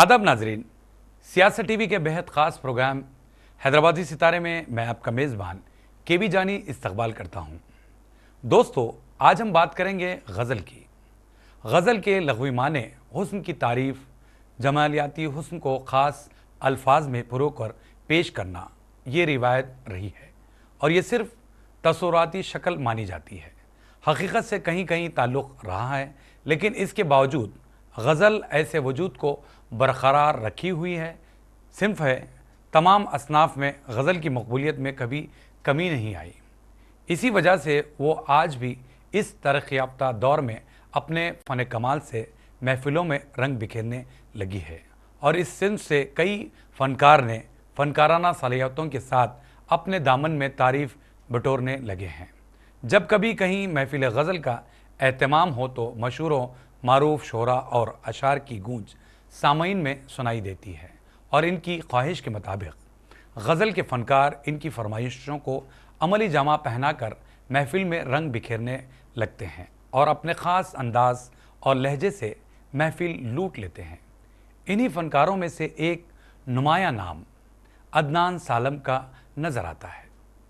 आदाब नाजरीन, सियासत टीवी के बेहद ख़ास प्रोग्राम हैदराबादी सितारे में मैं आपका मेज़बान केबी जानी इस्तकबाल करता हूँ। दोस्तों, आज हम बात करेंगे गज़ल की। गज़ल के लग़वी माने हुस्न की तारीफ़, जमालियाती हुस्न को ख़ास अल्फाज में पुरोकर पेश करना, ये रिवायत रही है और ये सिर्फ़ तसव्वुराती शक्ल मानी जाती है। हकीकत से कहीं कहीं ताल्लुक़ रहा है, लेकिन इसके बावजूद गज़ल ऐसे वजूद को बरकरार रखी हुई है। सिंफ है, तमाम असनाफ में गज़ल की मकबूलियत में कभी कमी नहीं आई। इसी वजह से वो आज भी इस तरक्की याफ्ता दौर में अपने फ़न कमाल से महफ़िलों में रंग बिखेरने लगी है और इस सिंफ से कई फ़नकार ने फ़नकाराना सलाहियतों के साथ अपने दामन में तारीफ़ बटोरने लगे हैं। जब कभी कहीं महफ़िल गज़ल का एहतमाम हो तो मशहूरों मारूफ शोरा और अशार की गूंज सामईन में सुनाई देती है और इनकी ख्वाहिश के मुताबिक गज़ल के फ़नकार इनकी फरमाइशों को अमली जामा पहनाकर महफ़िल में रंग बिखेरने लगते हैं और अपने ख़ास अंदाज और लहजे से महफ़िल लूट लेते हैं। इन्हीं फ़नकारों में से एक नुमाया नाम अदनान सालम का नज़र आता है,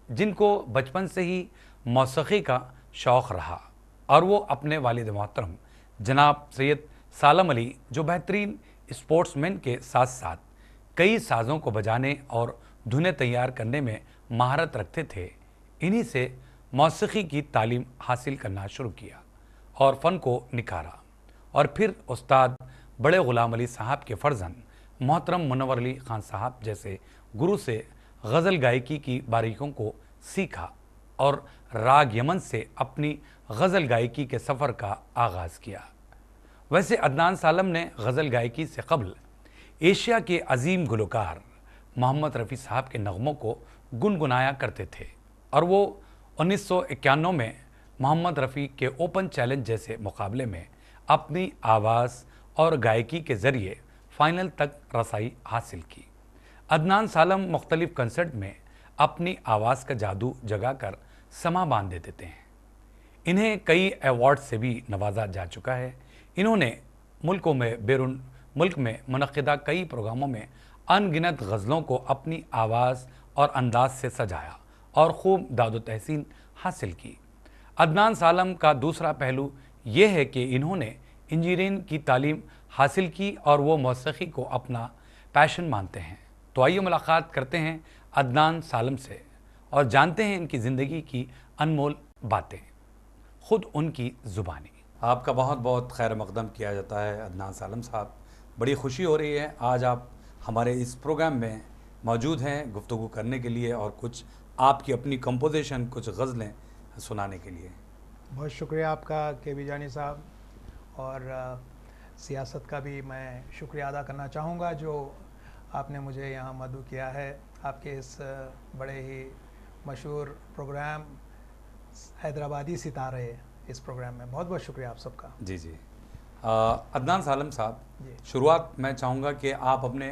जिनको बचपन से ही मौसीक़ी का शौक़ रहा और वो अपने वालिद मोहतरम जनाब सैयद सालम अली, जो बेहतरीन स्पोर्ट्समैन के साथ साथ कई साज़ों को बजाने और धुनें तैयार करने में महारत रखते थे, इन्हीं से मौसीक़ी की तालीम हासिल करना शुरू किया और फ़न को निखारा और फिर उस्ताद बड़े ग़ुलाम अली साहब के फ़र्जंद मोहतरम मुनव्वर अली ख़ान साहब जैसे गुरु से गज़ल गायकी की बारीकियों को सीखा और राग यमन से अपनी गज़ल गायकी के सफ़र का आगाज़ किया। वैसे अदनान सालम ने गज़ल गायकी से कबल एशिया के अजीम गुलकार मोहम्मद रफ़ी साहब के नग़मों को गुनगुनाया करते थे और वो 1991 में मोहम्मद रफ़ी के ओपन चैलेंज जैसे मुकाबले में अपनी आवाज़ और गायकी के ज़रिए फ़ाइनल तक रसाई हासिल की। अदनान सालम मुख्तलिफ़ कंसर्ट में अपनी आवाज़ का जादू जगाकर समा बांध देते हैं। इन्हें कई अवार्ड से भी नवाजा जा चुका है। इन्होंने मुल्कों में बैरून मुल्क में मुनक़िदा कई प्रोग्रामों में अनगिनत गज़लों को अपनी आवाज़ और अंदाज से सजाया और खूब दाद व तहसीन हासिल की। अदनान सालम का दूसरा पहलू ये है कि इन्होंने इंजीनियरिंग की तालीम हासिल की और वो मौसीक़ी को अपना पैशन मानते हैं। तो आइए मुलाकात करते हैं अदनान सालम से और जानते हैं इनकी ज़िंदगी की अनमोल बातें, ख़ुद उनकी ज़ुबानी। आपका बहुत बहुत खैर मक़दम किया जाता है अदनान सालम साहब। बड़ी खुशी हो रही है आज आप हमारे इस प्रोग्राम में मौजूद हैं गुफ्तगू करने के लिए और कुछ आपकी अपनी कंपोजिशन, कुछ गज़लें सुनाने के लिए। बहुत शुक्रिया आपका केबी जानी साहब, और सियासत का भी मैं शुक्रिया अदा करना चाहूँगा जो आपने मुझे यहाँ मदऊ किया है आपके इस बड़े ही मशहूर प्रोग्राम हैदराबादी सितारे, इस प्रोग्राम में बहुत बहुत शुक्रिया आप सबका। जी जी। अदनान सालम साहब, शुरुआत मैं चाहूँगा कि आप अपने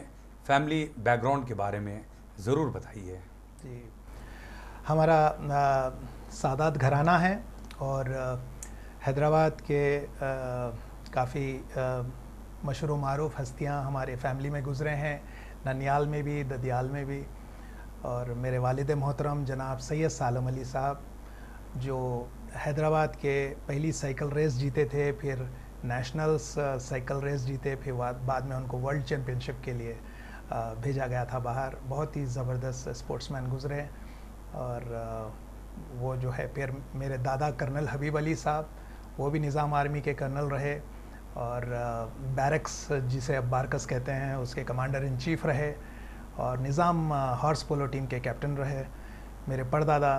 फैमिली बैकग्राउंड के बारे में ज़रूर बताइए। जी, हमारा सादात घराना है और हैदराबाद के काफ़ी मशहूर मारूफ हस्तियां हमारे फैमिली में गुज़रे हैं, ननियाल में भी, ददियाल में भी। और मेरे वालिद मोहतरम जनाब सैयद सालम अली साहब, जो हैदराबाद के पहली साइकिल रेस जीते थे, फिर नेशनल्स साइकिल रेस जीते, फिर बाद में उनको वर्ल्ड चैम्पियनशिप के लिए भेजा गया था बाहर। बहुत ही ज़बरदस्त स्पोर्ट्समैन गुज़रे। और वो जो है फिर मेरे दादा कर्नल हबीब अली साहब, वो भी निज़ाम आर्मी के कर्नल रहे और बैरक्स जिसे अब बारकस कहते हैं उसके कमांडर इन चीफ़ रहे और निज़ाम हॉर्स पोलो टीम के कैप्टन रहे। मेरे परदादा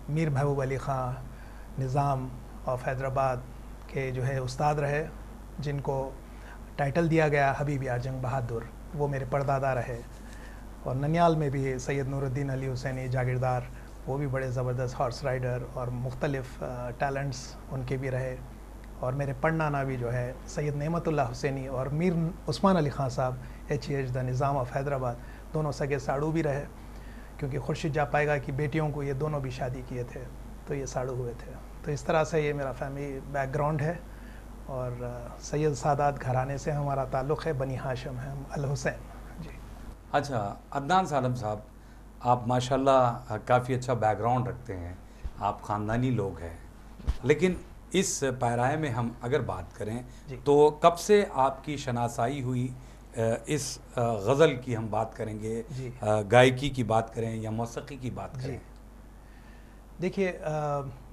मीर महबूब अली ख़ान निज़ाम ऑफ हैदराबाद के जो है उस्ताद रहे, जिनको टाइटल दिया गया हबीब या जंग बहादुर, वो मेरे परदादा रहे। और ननियाल में भी सैयद नूरुद्दीन अली हुसैनी जागीरदार, वो भी बड़े ज़बरदस्त हॉर्स राइडर और मुख्तलिफ़ टैलेंट्स उनके भी रहे। और मेरे पड़नाना भी जो है सैयद नेमतुल्लाह हुसैनी और मीर उस्मान अली ख़ान साहब HEH the Nizam of Hyderabad, दोनों सगे साड़ू भी रहे, क्योंकि खुर्शीद जा पाएगा कि बेटियों को ये दोनों भी शादी किए थे तो ये साड़ू हुए थे। तो इस तरह से ये मेरा फैमिली बैकग्राउंड है। और सैयद सादात घराने से हमारा ताल्लुक़ है, बनी हाशिम है हम, अल हुसैन जी। अच्छा, अदनान सालम साहब, आप माशाल्लाह काफ़ी अच्छा बैकग्राउंड रखते हैं, आप ख़ानदानी लोग हैं, लेकिन इस पैराए में हम अगर बात करें जी। तो कब से आपकी शनासाई हुई इस गज़ल की हम बात करेंगे, जी। गायकी की बात करें या मौसीकी की बात जी। करें? देखिए,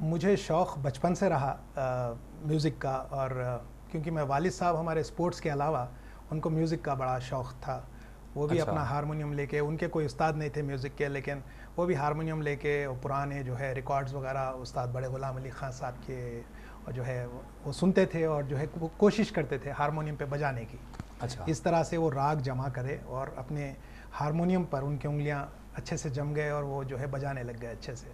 मुझे शौक़ बचपन से रहा म्यूज़िक का, और क्योंकि मैं वालिद साहब हमारे स्पोर्ट्स के अलावा उनको म्यूज़िक का बड़ा शौक़ था। वो भी अच्छा। अपना हारमोनियम लेके, उनके कोई उस्ताद नहीं थे म्यूज़िक के, लेकिन वो भी हारमोनियम लेके और पुराने जो है रिकॉर्ड्स वगैरह उस्ताद बड़े ग़ुलाम अली ख़ान साहब के, और जो है वो सुनते थे और जो है वो कोशिश करते थे हारमोनियम पे बजाने की। अच्छा। इस तरह से वो राग जमा करे और अपने हारमोनियम पर उनकी उंगलियां अच्छे से जम गए और वो जो है बजाने लग गए अच्छे से।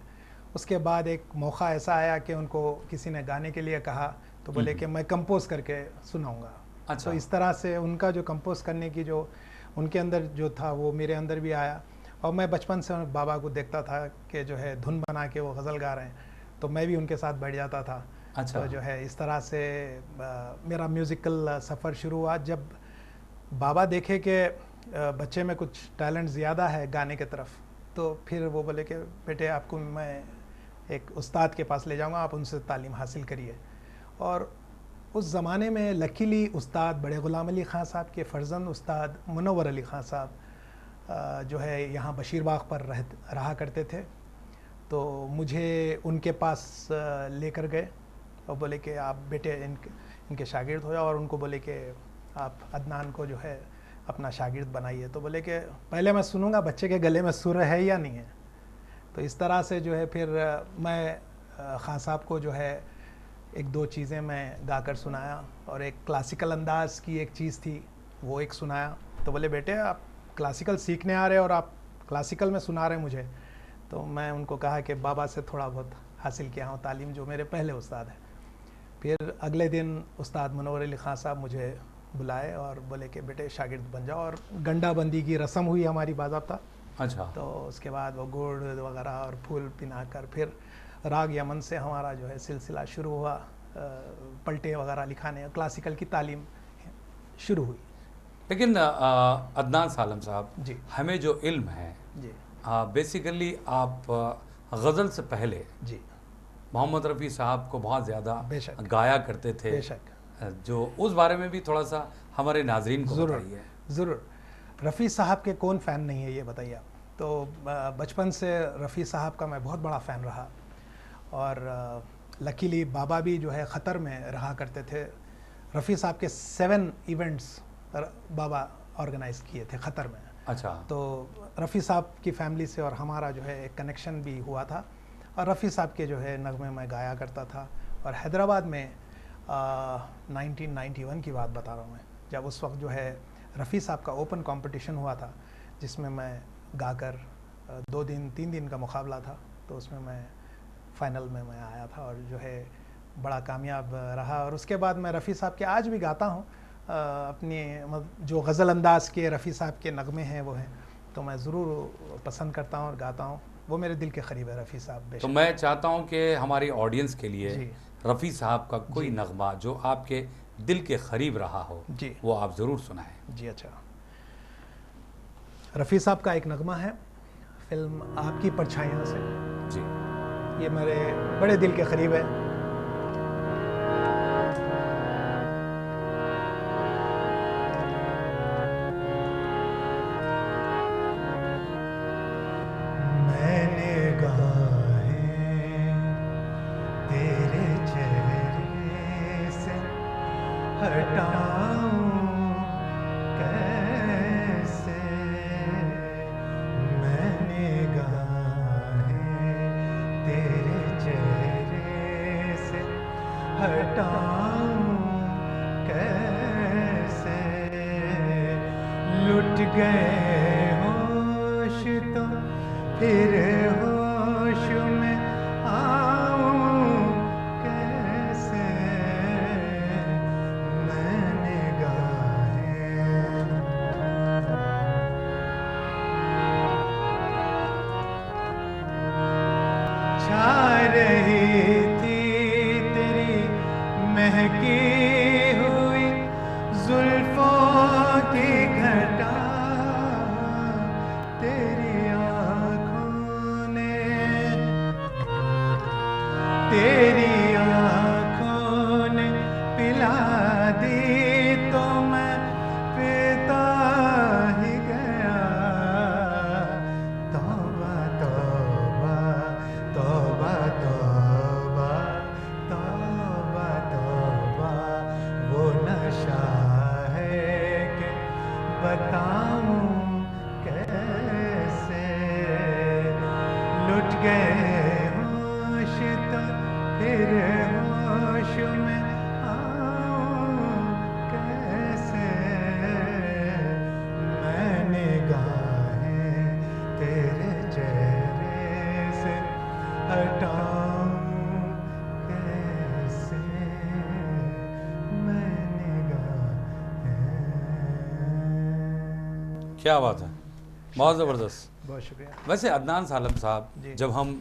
उसके बाद एक मौका ऐसा आया कि उनको किसी ने गाने के लिए कहा, तो बोले कि मैं कंपोज करके सुनाऊंगा। अच्छा। तो इस तरह से उनका जो कंपोज करने की जो उनके अंदर जो था वो मेरे अंदर भी आया। और मैं बचपन से बाबा को देखता था कि जो है धुन बना के वो गज़ल गा रहे हैं, तो मैं भी उनके साथ बैठ जाता था। अच्छा। तो जो है इस तरह से मेरा म्यूज़िकल सफ़र शुरू हुआ। जब बाबा देखे कि बच्चे में कुछ टैलेंट ज़्यादा है गाने की तरफ, तो फिर वो बोले कि बेटे आपको मैं एक उस्ताद के पास ले जाऊंगा, आप उनसे तालीम हासिल करिए। और उस ज़माने में लकीली उस्ताद बड़े ग़ुलाम अली ख़ान साहब के फ़र्जंद उस्ताद मुनव्वर अली ख़ान साहब जो है यहाँ बशीरबाग पर रहा करते थे। तो मुझे उनके पास लेकर गए और बोले कि आप बेटे इनके शागिर्द हो जाओ, और उनको बोले कि आप अदनान को जो है अपना शागिर्द बनाइए। तो बोले कि पहले मैं सुनूंगा बच्चे के गले में सुर है या नहीं है। तो इस तरह से जो है फिर मैं ख़ान साहब को जो है एक दो चीज़ें मैं गाकर सुनाया, और एक क्लासिकल अंदाज़ की एक चीज़ थी वो एक सुनाया। तो बोले बेटे आप क्लासिकल सीखने आ रहे और आप क्लासिकल में सुना रहे मुझे। तो मैं उनको कहा कि बाबा से थोड़ा बहुत हासिल किया हूँ तालीम, जो मेरे पहले उस्ताद हैं। फिर अगले दिन उस्ताद मुनव्वर अली ख़ान साहब मुझे बुलाए और बोले कि बेटे शागिर्द बन जाओ, और गंडा बंदी की रस्म हुई हमारी बाज़ाब्ता। अच्छा। तो उसके बाद वो गुड़ वगैरह और फूल पिनाकर फिर राग यमन से हमारा जो है सिलसिला शुरू हुआ, पलटे वगैरह लिखाने, क्लासिकल की तालीम शुरू हुई। लेकिन अदनान सालम साहब जी। हमें जो इल्म है जी। बेसिकली आप गज़ल से पहले जी मोहम्मद रफ़ी साहब को बहुत ज़्यादा बेशक गाया करते थे। बेशक। जो उस बारे में भी थोड़ा सा हमारे नाजरीन को बताइए। ज़रूर। रफ़ी साहब के कौन फ़ैन नहीं है ये बताइए आप। तो बचपन से रफ़ी साहब का मैं बहुत बड़ा फ़ैन रहा, और लकीली बाबा भी जो है ख़तर में रहा करते थे। रफ़ी साहब के 7 इवेंट्स बाबा ऑर्गेनाइज़ किए थे ख़तर में। अच्छा। तो रफ़ी साहब की फ़ैमिली से और हमारा जो है एक कनेक्शन भी हुआ था, और रफ़ी साहब के जो है नगमे मैं गाया करता था। और हैदराबाद में 1991 की बात बता रहा हूँ मैं, जब उस वक्त जो है रफ़ी साहब का ओपन कंपटीशन हुआ था, जिसमें मैं गाकर 3 दिन का मुकाबला था। तो उसमें मैं फ़ाइनल में मैं आया था और जो है बड़ा कामयाब रहा। और उसके बाद मैं रफ़ी साहब के आज भी गाता हूँ, अपने जो गज़ल अंदाज़ के रफ़ी साहब के नगमे हैं वो हैं, तो मैं ज़रूर पसंद करता हूँ और गाता हूँ। वो मेरे दिल के करीब है रफ़ी साहब। तो मैं चाहता हूँ कि हमारी ऑडियंस के लिए जी। रफ़ी साहब का कोई नगमा जो आपके दिल के करीब रहा हो जी, वो आप ज़रूर सुनाएं। जी। अच्छा, रफ़ी साहब का एक नगमा है फिल्म आपकी परछाइयाँ से। जी। ये मेरे बड़े दिल के करीब है। मैंने गाहें तेरे चेहरे से हटाऊं कैसे, मैंने गाहें तेरे चेहरे से हटाऊं कैसे, लुट गए होश तो फिर होश में आऊं कैसे, मैंने गाहें। छा रही थी तेरी महकी गए होश तो फिर होश में आऊं कैसे, मैं निगाहें तेरे चेहरे से हटाऊं कैसे, मैं निगाहें। क्या बात है, बहुत ज़बरदस्त। बहुत शुक्रिया। वैसे अदनान सालम साहब, जी। जब हम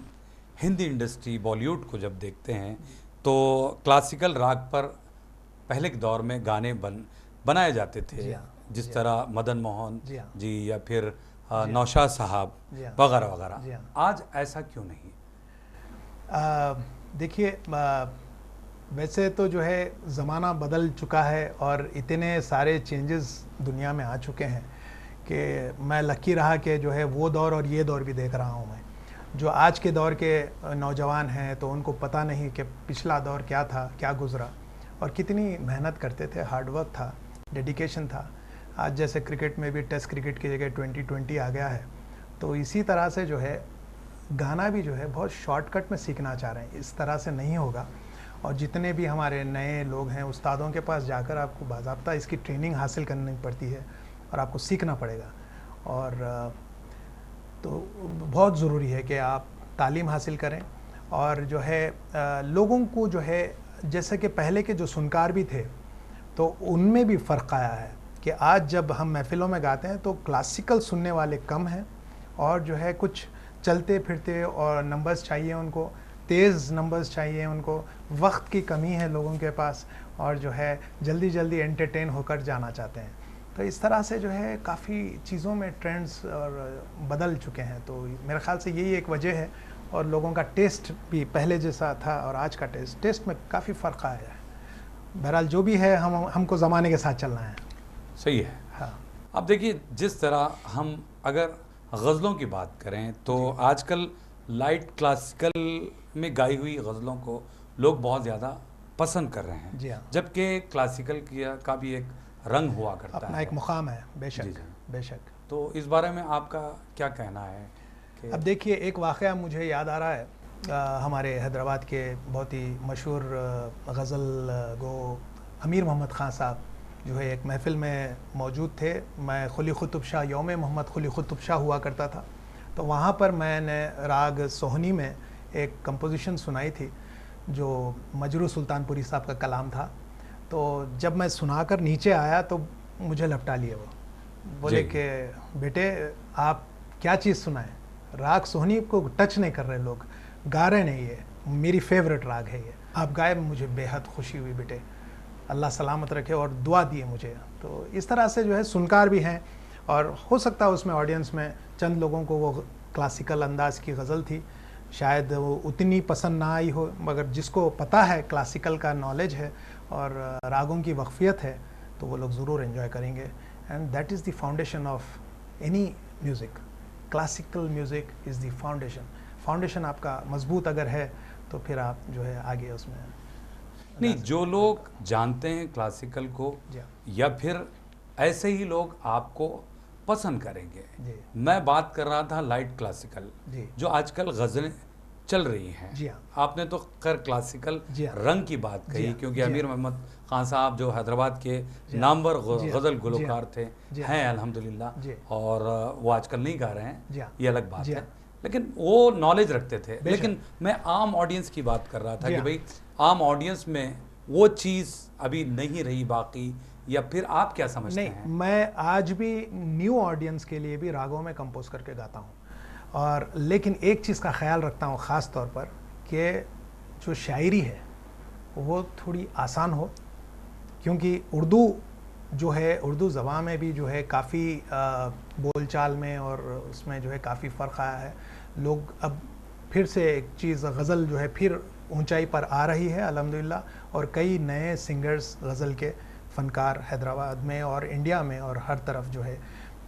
हिंदी इंडस्ट्री बॉलीवुड को जब देखते हैं तो क्लासिकल राग पर पहले के दौर में गाने बनाए जाते थे, जी हाँ, जिस जी तरह मदन मोहन जी हाँ, जी या फिर हाँ। नौशाद साहब जी हाँ, वगैरह जी वगैरह। हाँ। आज ऐसा क्यों नहीं? देखिए, वैसे तो जो है ज़माना बदल चुका है और इतने सारे चेंजेस दुनिया में आ चुके हैं कि मैं लकी रहा कि जो है वो दौर और ये दौर भी देख रहा हूँ मैं। जो आज के दौर के नौजवान हैं तो उनको पता नहीं कि पिछला दौर क्या था, क्या गुज़रा और कितनी मेहनत करते थे, हार्ड वर्क था, डेडिकेशन था। आज जैसे क्रिकेट में भी टेस्ट क्रिकेट की जगह 2020 आ गया है, तो इसी तरह से जो है गाना भी जो है बहुत शॉर्टकट में सीखना चाह रहे हैं, इस तरह से नहीं होगा। और जितने भी हमारे नए लोग हैं, उस्तादों के पास जाकर आपको बाज़ाब्ता इसकी ट्रेनिंग हासिल करनी पड़ती है और आपको सीखना पड़ेगा। और तो बहुत ज़रूरी है कि आप तालीम हासिल करें और जो है लोगों को जो है, जैसे कि पहले के जो सुनकार भी थे तो उनमें भी फ़र्क आया है कि आज जब हम महफ़िलों में गाते हैं तो क्लासिकल सुनने वाले कम हैं और जो है कुछ चलते फिरते और नंबर्स चाहिए उनको, तेज़ नंबर्स चाहिए उनको, वक्त की कमी है लोगों के पास और जो है जल्दी जल्दी एंटरटेन होकर जाना चाहते हैं। तो इस तरह से जो है काफ़ी चीज़ों में ट्रेंड्स और बदल चुके हैं। तो मेरे ख़्याल से यही एक वजह है और लोगों का टेस्ट भी पहले जैसा था और आज का टेस्ट में काफ़ी फ़र्क आया है। बहरहाल जो भी है हमको ज़माने के साथ चलना है। सही है। हाँ। अब देखिए, जिस तरह हम अगर गज़लों की बात करें तो आजकल लाइट क्लासिकल में गाई हुई गज़लों को लोग बहुत ज़्यादा पसंद कर रहे हैं, जी हाँ। जबकि क्लासिकल का भी एक रंग हुआ करता अपना है, एक मुकाम है, जी बेशक जी। बेशक। तो इस बारे में आपका क्या कहना है कि अब देखिए, एक वाक़या मुझे याद आ रहा है, हमारे हैदराबाद के बहुत ही मशहूर गज़ल गो अमीर मोहम्मद ख़ान साहब जो है एक महफ़िल में मौजूद थे। मैं खुली कुतुब शाह, यौम मोहम्मद खुली कुतुब शाह हुआ करता था, तो वहाँ पर मैंने राग सोहनी में एक कंपोजिशन सुनाई थी जो मजरू सुल्तानपुरी साहब का कलाम था। तो जब मैं सुनाकर नीचे आया तो मुझे लपटा लिए वो, बोले कि बेटे आप क्या चीज़ सुनाएं, राग सोहनी को टच नहीं कर रहे लोग, गा रहे नहीं, ये मेरी फेवरेट राग है, ये आप गाए। मुझे बेहद खुशी हुई बेटे, अल्लाह सलामत रखे और दुआ दिए मुझे। तो इस तरह से जो है सुनकार भी हैं और हो सकता है उसमें ऑडियंस में चंद लोगों को वो क्लासिकल अंदाज की गज़ल थी, शायद वो उतनी पसंद ना आई हो, मगर जिसको पता है क्लासिकल का नॉलेज है और रागों की वक्फियत है तो वो लोग ज़रूर एंजॉय करेंगे। And that is the foundation of any music. Classical music is the foundation आपका मजबूत अगर है तो फिर आप जो है आगे उसमें नहीं, जो लोग जानते हैं क्लासिकल को या फिर ऐसे ही लोग आपको पसंद करेंगे। जी। मैं बात कर रहा था लाइट क्लासिकल, जी। जो आजकल गज़लें चल रही हैं। जी हाँ। आपने तो खैर क्लासिकल जी हाँ। रंग की बात जी कही, हाँ। क्योंकि जी हाँ। अमीर मोहम्मद ख़ान साहब जो हैदराबाद के जी हाँ। नामवर जी हाँ। गज़ल जी गुलकार हाँ। थे, जी हाँ। हैं अल्हम्दुलिल्लाह, जी। और वो आजकल नहीं गा रहे हैं, जी हाँ। ये अलग बात जी है, हाँ। लेकिन वो नॉलेज रखते थे। बेशक। लेकिन मैं आम ऑडियंस की बात कर रहा था जी कि हाँ। भाई आम ऑडियंस में वो चीज़ अभी नहीं रही बाकी, या फिर आप क्या समझते नहीं, हैं? मैं आज भी न्यू ऑडियंस के लिए भी रागों में कंपोज करके गाता हूँ, और लेकिन एक चीज़ का ख्याल रखता हूँ ख़ास तौर पर कि जो शायरी है वो थोड़ी आसान हो, क्योंकि उर्दू जो है, उर्दू ज़बान में भी जो है काफ़ी बोलचाल में और उसमें जो है काफ़ी फ़र्क आया है। लोग अब फिर से एक चीज़ गज़ल जो है फिर ऊंचाई पर आ रही है अल्हम्दुलिल्लाह, और कई नए सिंगर्स गज़ल के फ़नकार हैदराबाद में और इंडिया में और हर तरफ जो है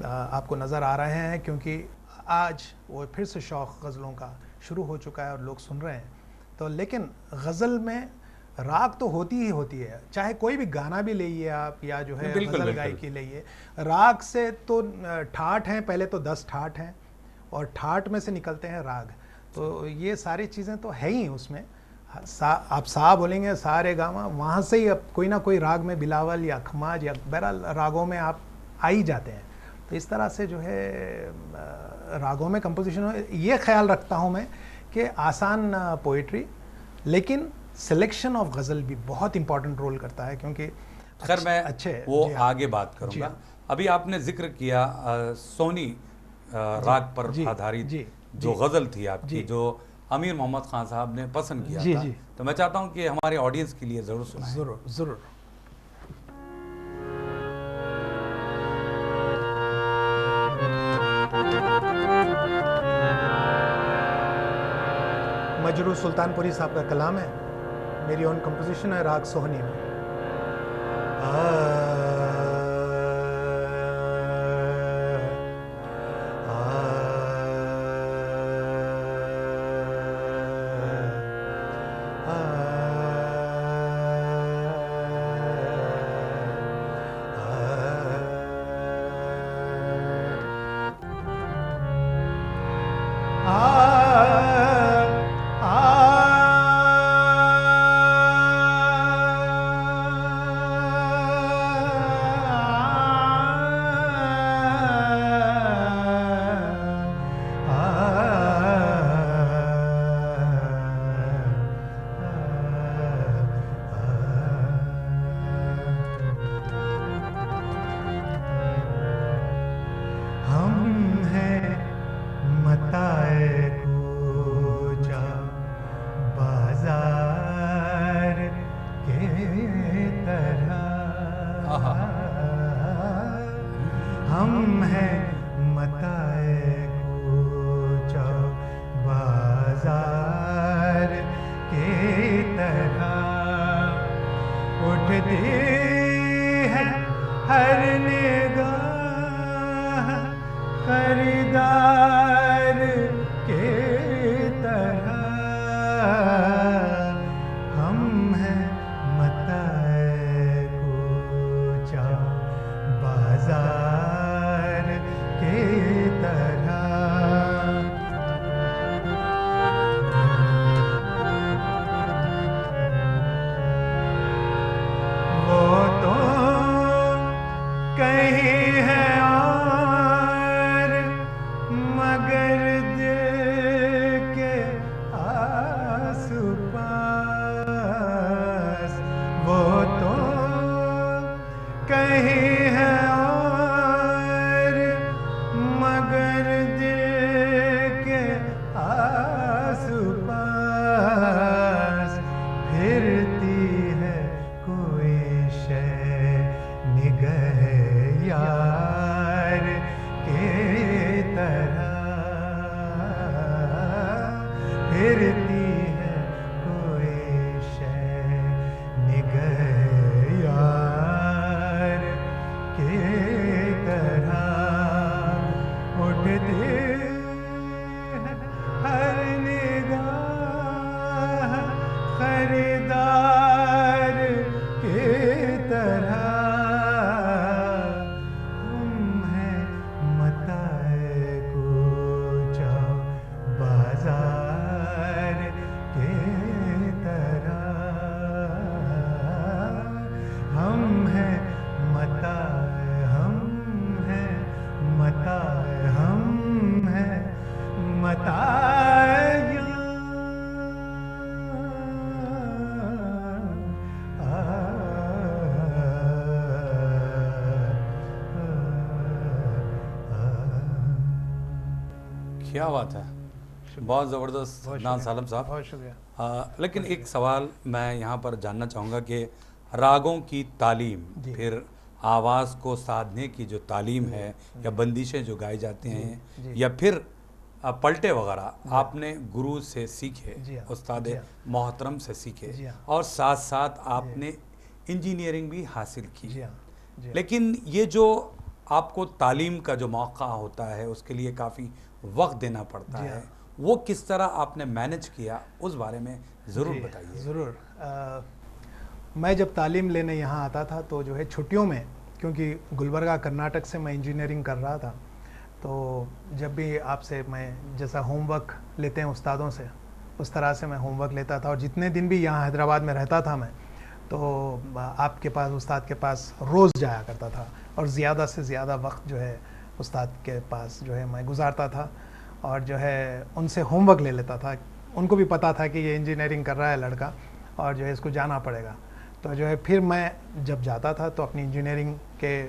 आपको नज़र आ रहे हैं, क्योंकि आज वो फिर से शौक़ गज़लों का शुरू हो चुका है और लोग सुन रहे हैं। तो लेकिन गज़ल में राग तो होती ही होती है, चाहे कोई भी गाना भी लइए आप या जो है गज़ल गायकी लइए, राग से तो ठाठ हैं, पहले तो 10 ठाठ हैं और ठाठ में से निकलते हैं राग। तो ये सारी चीज़ें तो है ही उसमें। आप सा बोलेंगे, सा रे गा मा, वहाँ से ही अब कोई ना कोई राग में बिलावल या खमाज या बहरहाल रागों में आप आ ही जाते हैं। तो इस तरह से जो है रागों में कंपोजिशन, ये ख्याल रखता हूँ मैं कि आसान पोइट्री, लेकिन सिलेक्शन ऑफ गज़ल भी बहुत इंपॉर्टेंट रोल करता है, क्योंकि खैर मैं वो आगे बात जी करूंगा। हाँ। अभी आपने जिक्र किया सोनी राग पर आधारित जो गज़ल थी आपकी, जो अमीर मोहम्मद खान साहब ने पसंद किया था, तो मैं चाहता हूं कि हमारे ऑडियंस के लिए ज़रूर सुनाएं। ज़रूर ज़रूर। मजरू सुल्तानपुरी साहब का कलाम है, मेरी ओन कंपोजिशन है, राग सोहनी में। हम हैं मताए कूचा बाजार के तरह, उठती है हर निगाह खरीदार के तरह। हम हैं मताए कूचा बाजार के तरह। वो तो कहीं है और मगर दिल के आस-पास, वो तो कहीं है और मगर दिल के आस-पास, फिरती है कोई शय निगह यार के तरह, फिरती है कोई शय निगह यार के तरह। उठती है हर निगाह खरीदार के तरह। हम हैं मताए कूचा बाजार के तरह। हम हैं मताए, हम हैं मताए, हम हैं मताए। क्या बात है, बहुत ज़बरदस्त नाज़ सालम साहब, बहुत शुक्रिया। लेकिन एक सवाल मैं यहाँ पर जानना चाहूँगा कि रागों की तालीम, फिर आवाज़ को साधने की जो तालीम है, या बंदिशें जो गाई जाती हैं, या फिर पलटे वगैरह आपने गुरु से सीखे, उस्ताद मोहतरम से सीखे, और साथ साथ आपने इंजीनियरिंग भी हासिल की। लेकिन ये जो आपको तालीम का जो मौका होता है उसके लिए काफ़ी वक्त देना पड़ता है, वो किस तरह आपने मैनेज किया, उस बारे में ज़रूर बताइए। ज़रूर। मैं जब तालीम लेने यहाँ आता था तो जो है छुट्टियों में, क्योंकि गुलबर्गा कर्नाटक से मैं इंजीनियरिंग कर रहा था, तो जब भी आपसे मैं जैसा होमवर्क लेते हैं उस्तादों से, उस तरह से मैं होमवर्क लेता था। और जितने दिन भी यहाँ हैदराबाद में रहता था मैं, तो आपके पास, उस्ताद के पास रोज़ जाया करता था और ज़्यादा से ज़्यादा वक्त जो है उस्ताद के पास जो है मैं गुजारता था और जो है उनसे होमवर्क ले लेता था। उनको भी पता था कि ये इंजीनियरिंग कर रहा है लड़का और जो है इसको जाना पड़ेगा। तो जो है फिर मैं जब जाता था तो अपनी इंजीनियरिंग के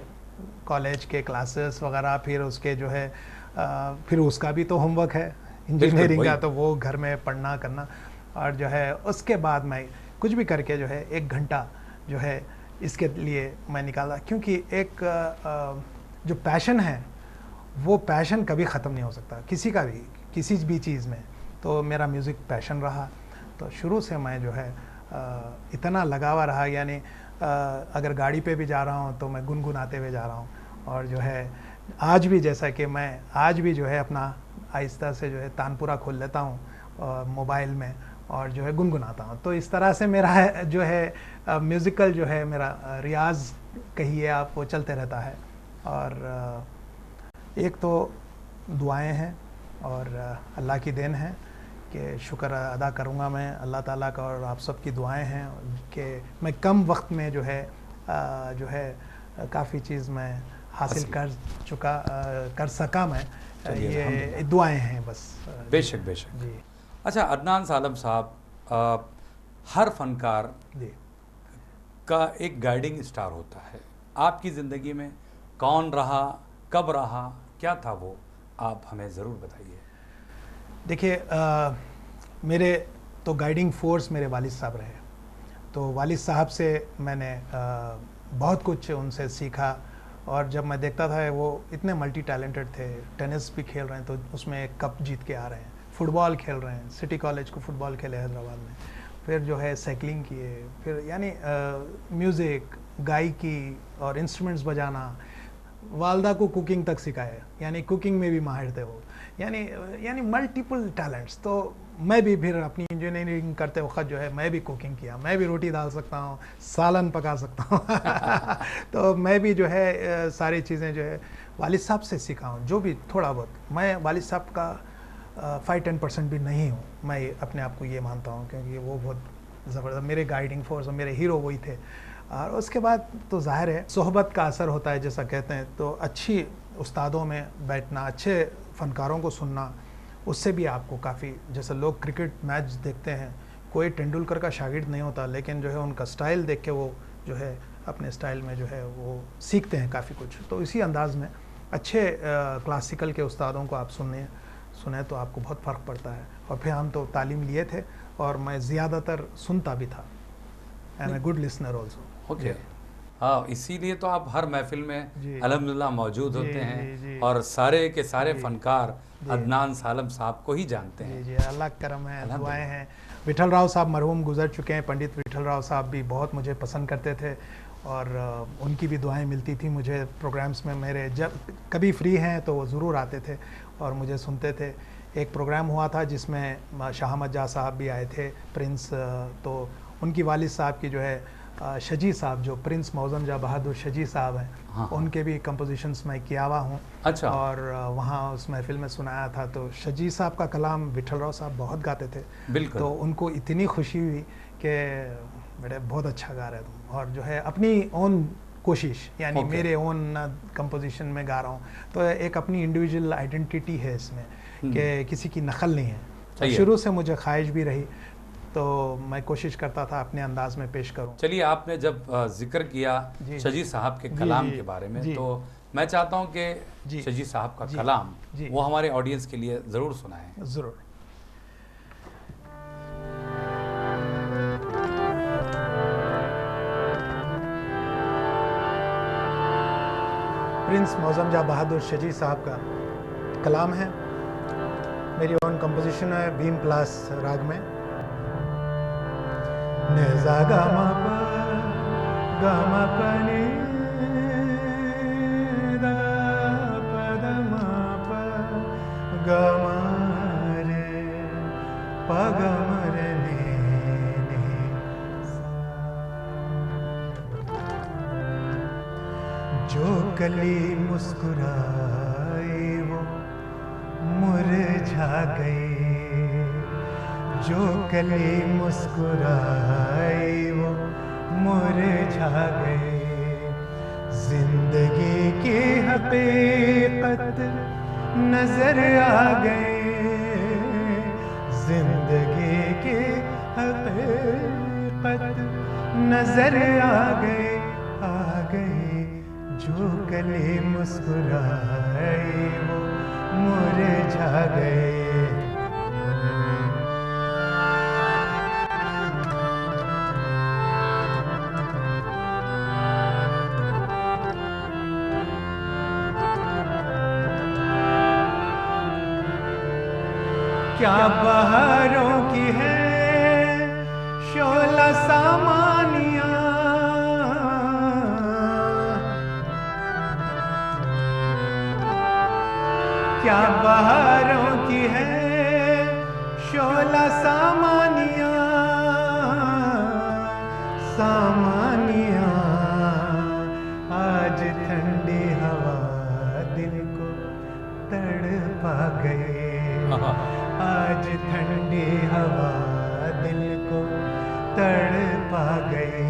कॉलेज के क्लासेस वगैरह, फिर उसके जो है फिर उसका भी तो होमवर्क है इंजीनियरिंग का, तो वो घर में पढ़ना करना। और जो है उसके बाद मैं कुछ भी करके जो है 1 घंटा जो है इसके लिए मैं निकाला, क्योंकि एक जो पैशन है वो पैशन कभी ख़त्म नहीं हो सकता किसी का भी, किसी भी चीज़ में। तो मेरा म्यूज़िक पैशन रहा, तो शुरू से मैं जो है इतना लगावा रहा, यानी अगर गाड़ी पे भी जा रहा हूँ तो मैं गुनगुनाते हुए जा रहा हूँ। और जो है आज भी, जैसा कि मैं आज भी जो है अपना आहिस्ता से जो है तानपुरा खोल लेता हूँ मोबाइल में और जो है गुनगुनाता हूँ। तो इस तरह से मेरा जो है म्यूज़िकल जो है मेरा रियाज़ कहिए आप, वो चलते रहता है। और एक तो दुआएं हैं और अल्लाह की देन है कि शुक्र अदा करूँगा मैं अल्लाह ताला का, और आप सब की दुआएं हैं कि मैं कम वक्त में जो है काफ़ी चीज़ मैं हासिल कर सका मैं। ये दुआएं हैं बस। बेशक बेशक जी। अच्छा अदनान सालम साहब, हर फनकार का एक गाइडिंग स्टार होता है। आपकी ज़िंदगी में कौन रहा, कब रहा, क्या था वो, आप हमें ज़रूर बताइए। देखिए मेरे तो गाइडिंग फोर्स मेरे वालिद साहब रहे। तो वालिद साहब से मैंने बहुत कुछ उनसे सीखा। और जब मैं देखता था वो इतने मल्टी टैलेंटेड थे, टेनिस भी खेल रहे हैं तो उसमें कप जीत के आ रहे हैं, फुटबॉल खेल रहे हैं, सिटी कॉलेज को फुटबॉल खेले हैदराबाद में, फिर जो है साइकिलिंग किए, फिर यानी म्यूज़िक, गायकी और इंस्ट्रूमेंट्स बजाना, वालदा को कुकिंग तक सिखाया, यानी कुकिंग में भी माहिर थे वो, यानी मल्टीपल टैलेंट्स। तो मैं भी फिर अपनी इंजीनियरिंग करते वक्त जो है मैं भी कुकिंग किया, मैं भी रोटी डाल सकता हूँ, सालन पका सकता हूँ तो मैं भी जो है सारी चीज़ें जो है वालिद साहब से सीखा हूँ, जो भी थोड़ा बहुत। मैं वालिद साहब का 5-10% भी नहीं हूँ, मैं अपने आप को ये मानता हूँ, क्योंकि वो बहुत ज़बरदस्त मेरे गाइडिंग फोर्स और मेरे हीरो वही थे। और उसके बाद तो ज़ाहिर है सोहबत का असर होता है, जैसा कहते हैं। तो अच्छी उस्तादों में बैठना, अच्छे फ़नकारों को सुनना, उससे भी आपको काफ़ी, जैसे लोग क्रिकेट मैच देखते हैं, कोई तेंदुलकर का शागिर्द नहीं होता, लेकिन जो है उनका स्टाइल देख के वो जो है अपने स्टाइल में जो है वो सीखते हैं काफ़ी कुछ। तो इसी अंदाज़ में अच्छे क्लासिकल के उस्तादों को आप सुने तो आपको बहुत फ़र्क पड़ता है। और फिर हम तो तालीम लिए थे और मैं ज़्यादातर सुनता भी था। I am a good listener also. Okay, हाँ, इसीलिए तो आप हर महफिल में अल्हम्दुलिल्लाह मौजूद होते हैं और सारे के सारे फनकार अदनान सालम साहब को ही जानते हैं। जी, अल्लाह करम है, दुआएं हैं। विठल राव साहब मरहूम गुजर चुके हैं, पंडित विठल राव साहब भी बहुत मुझे पसंद करते थे और उनकी भी दुआएं मिलती थी मुझे प्रोग्राम्स में। मेरे जब कभी फ्री हैं तो वो ज़रूर आते थे और मुझे सुनते थे। एक प्रोग्राम हुआ था जिसमें शाह अहमद जा साहब भी आए थे, प्रिंस, तो उनकी वालिद साहब की जो है शजी साहब, जो प्रिंस मौज़म जा बहादुर शजी साहब हैं, हाँ। उनके भी कंपोजिशंस मैं किया हुआ हूँ। अच्छा। और वहाँ उस महफिल में सुनाया था। तो शजी साहब का कलाम विठल राव साहब बहुत गाते थे। बिल्कुल। तो उनको इतनी खुशी हुई कि बेटे बहुत अच्छा गा रहे तुम, और जो है अपनी ओन कोशिश, यानी मेरे ओन कंपोजिशन में गा रहा हूँ, तो एक अपनी इंडिविजुअल आइडेंटिटी है इसमें कि किसी की नकल नहीं है। तो शुरू से मुझे ख्वाहिश भी रही, तो मैं कोशिश करता था अपने अंदाज में पेश करूं। चलिए, आपने जब जिक्र किया शजी साहब के कलाम के बारे में, तो मैं चाहता हूं कि शजी साहब का कलाम वो हमारे ऑडियंस के लिए ज़रूर सुनाएं। ज़रूर। प्रिंस मौज़म जा बहादुर शजी साहब का कलाम है, मेरी ओन कंपोजिशन है, बीम प्लास राग में। नेज़ा गामा पा गामा पनी दा पदा मा पा गामा रे पा गामा रे ने जो कली मुस्कुराई वो मुरझा गए, जो कली मुस्कुराई वो मुरझा गए। जिंदगी की हकीकत नजर आ गए, जिंदगी की हकीकत नजर आ गए, आ गए। जो कली मुस्कुराई वो मुरझा गए। क्या बहारों की है शोला सामानिया, क्या बहारों की है शोला सामानिया, सामानिया। आज ठंडी हवा दिल को तड़पा गए, आज ठंडी हवा दिल को तड़पा गए।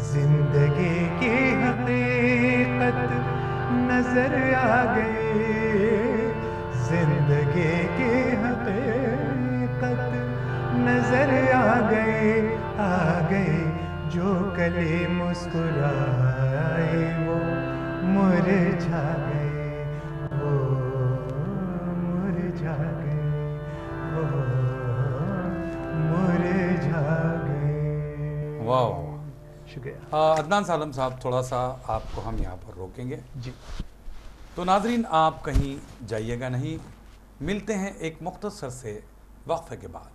जिंदगी की हकीकत नजर आ गए, जिंदगी की हकीकत नजर आ गए, आ गए। जो कली मुस्कुराए वो मुरझा गए, वो मुरझा गए, वो मुरझा गए। वाह। शुक्रिया। अदनान सालम साहब, थोड़ा सा आपको हम यहाँ पर रोकेंगे जी। तो नाजरीन आप कहीं जाइएगा नहीं, मिलते हैं एक मुख्तसर से वक्फे के बाद।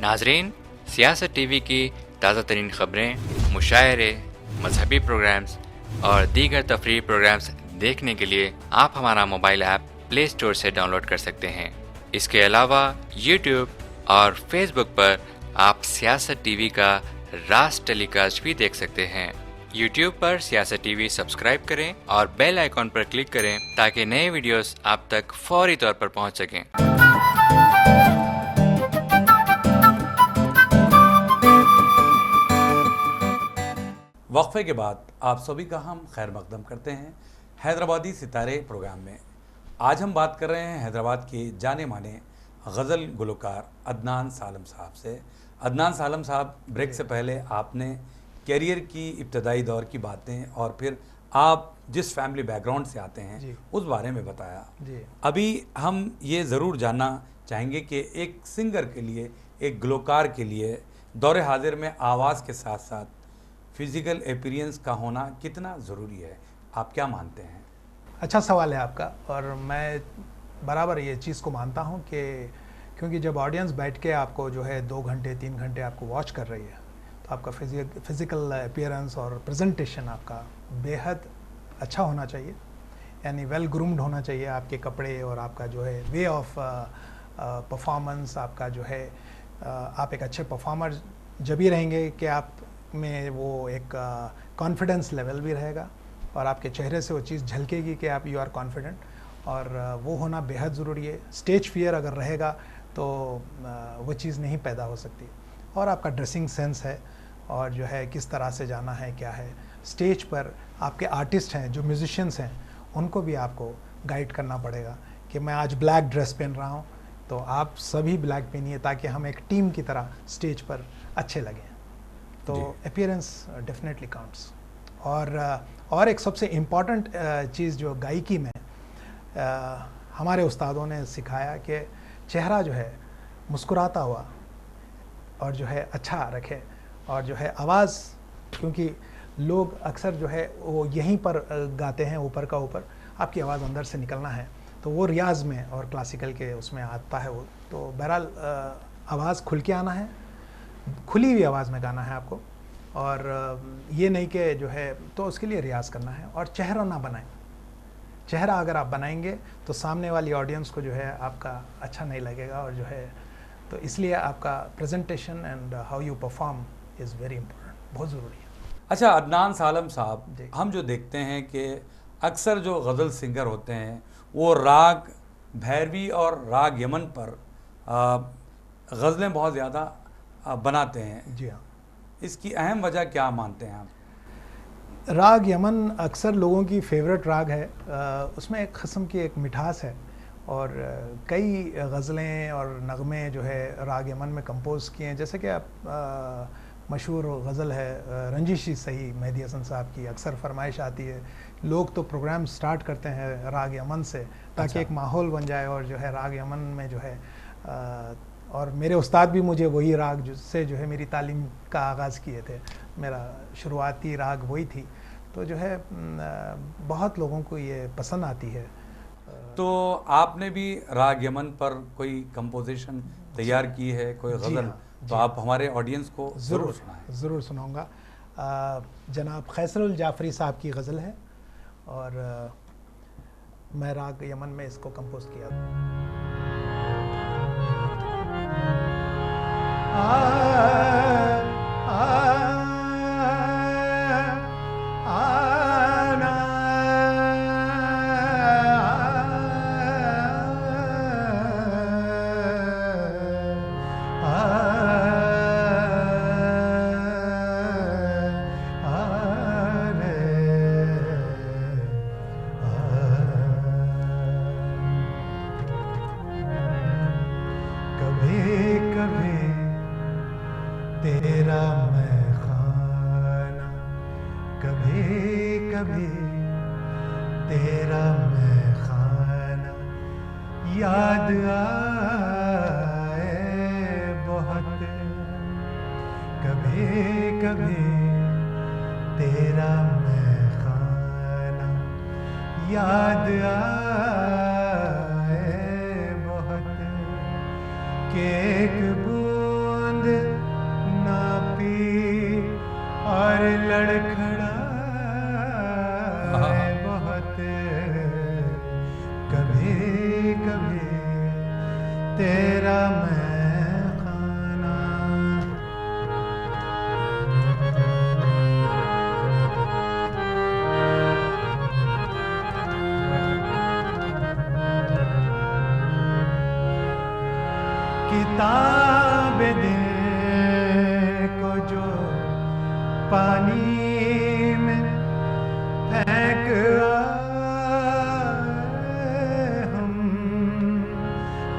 नाजरीन, सियासत टीवी की ताज़ा तरीन ख़बरें, मुशायरे, मजहबी प्रोग्राम्स और दीगर तफरीही प्रोग्राम्स देखने के लिए आप हमारा मोबाइल ऐप प्ले स्टोर से डाउनलोड कर सकते हैं। इसके अलावा यूट्यूब और फेसबुक पर आप सियासत टीवी का राज टेलीकास्ट भी देख सकते हैं। यूट्यूब पर सियासत टीवी सब्सक्राइब करें और बेल आइकॉन पर क्लिक करें ताकि नए वीडियोस आप तक फौरी तौर पर पहुंच सकें। वक्फे के बाद आप सभी का हम खैर मकदम करते हैं हैदराबादी सितारे प्रोग्राम में। आज हम बात कर रहे हैं हैदराबाद के जाने माने गज़ल गुलकार अदनान सालम साहब से। अदनान सालम साहब, ब्रेक से पहले आपने कैरियर की इब्तदाई दौर की बातें और फिर आप जिस फैमिली बैकग्राउंड से आते हैं उस बारे में बताया। जी। अभी हम ये ज़रूर जानना चाहेंगे कि एक सिंगर के लिए, एक गुलकार के लिए दौरे हाजिर में आवाज़ के साथ साथ फिज़िकल अपीयरेंस का होना कितना ज़रूरी है, आप क्या मानते हैं? अच्छा सवाल है आपका, और मैं बराबर ये चीज़ को मानता हूँ कि क्योंकि जब ऑडियंस बैठ के आपको जो है 2 घंटे 3 घंटे आपको वॉच कर रही है, तो आपका फिज़िकल अपीयरेंस और प्रेजेंटेशन आपका बेहद अच्छा होना चाहिए, यानी वेल ग्रूम्ड होना चाहिए। आपके कपड़े और आपका जो है वे ऑफ परफॉर्मेंस, आपका जो है आप एक अच्छे परफॉर्मर जब ही रहेंगे कि आप में वो एक कॉन्फिडेंस लेवल भी रहेगा और आपके चेहरे से वो चीज़ झलकेगी कि आप यू आर कॉन्फिडेंट, और वो होना बेहद ज़रूरी है। स्टेज फियर अगर रहेगा तो वो चीज़ नहीं पैदा हो सकती। और आपका ड्रेसिंग सेंस है और जो है किस तरह से जाना है, क्या है। स्टेज पर आपके आर्टिस्ट हैं, जो म्यूजिशियंस हैं, उनको भी आपको गाइड करना पड़ेगा कि मैं आज ब्लैक ड्रेस पहन रहा हूँ तो आप सभी ब्लैक पहनिए ताकि हम एक टीम की तरह स्टेज पर अच्छे लगें। तो अपीयरेंस डेफिनेटली काउंट्स। और एक सबसे इम्पॉर्टेंट चीज़ जो गायकी में हमारे उस्तादों ने सिखाया कि चेहरा जो है मुस्कुराता हुआ और जो है अच्छा रखे, और जो है आवाज़, क्योंकि लोग अक्सर जो है वो यहीं पर गाते हैं ऊपर का ऊपर, आपकी आवाज़ अंदर से निकलना है तो वो रियाज में और क्लासिकल के उसमें आता है वो। तो बहरहाल आवाज़ खुल के आना है, खुली हुई आवाज़ में गाना है आपको, और ये नहीं कि जो है तो उसके लिए रियाज़ करना है। और चेहरा ना बनाएं, चेहरा अगर आप बनाएंगे तो सामने वाली ऑडियंस को जो है आपका अच्छा नहीं लगेगा, और जो है तो इसलिए आपका presentation and how you perform is very important, बहुत ज़रूरी है। अच्छा अदनान सालम साहब, जी। हम जो देखते हैं कि अक्सर जो गज़ल सिंगर होते हैं वो राग भैरवी और राग यमन पर गज़लें बहुत ज़्यादा बनाते हैं। जी हाँ। इसकी अहम वजह क्या मानते हैं आप? राग यमन अक्सर लोगों की फेवरेट राग है। उसमें एक किस्म की एक मिठास है और कई गज़लें और नगमे जो है राग यमन में कंपोज किए हैं। जैसे कि आप मशहूर गज़ल है रंजिशी सही मेहदी हसन साहब की, अक्सर फरमाइश आती है। लोग तो प्रोग्राम स्टार्ट करते हैं राग यमन से ताकि अच्छा। एक माहौल बन जाए और जो है राग यमन में जो है और मेरे उस्ताद भी मुझे वही राग जिससे जो है मेरी तालीम का आगाज़ किए थे, मेरा शुरुआती राग वही थी। तो जो है बहुत लोगों को ये पसंद आती है। तो आपने भी राग यमन पर कोई कंपोजिशन तैयार की है, कोई जी गज़ल? हाँ, तो आप हमारे ऑडियंस को ज़रूर सुनाएं। ज़रूर सुनाऊंगा। जनाब खैसरुल जाफरी साहब की गज़ल है और मैं राग यमन में इसको कंपोज किया। तेरा मैं खाना, कभी कभी तेरा मैं खाना, याद आए बहुत, कभी कभी तेरा मैं खाना, याद आए बहुत, कि एक बूंद ना पी और लड़खड़ाए बहुत, कभी कभी तेरा मैं खाना। किताब दिल को जो पानी में फेंक आए हम,